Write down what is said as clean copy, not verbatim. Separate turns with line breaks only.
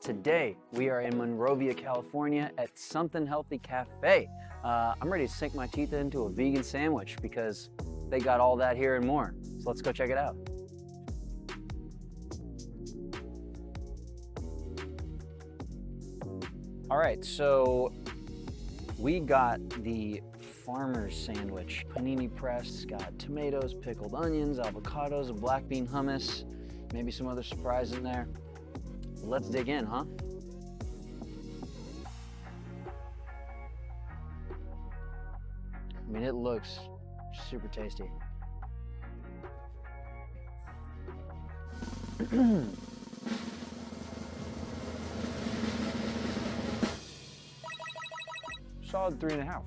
Today, we are in Monrovia, California at Something Healthy Cafe. I'm ready to sink my teeth into a vegan sandwich because they got all that here and more. So let's go check it out. All right, so we got the farmer's sandwich. Panini press, got tomatoes, pickled onions, avocados, a black bean hummus, maybe some other surprise in there. Let's dig in, huh? I mean, it looks super tasty. Solid 3.5.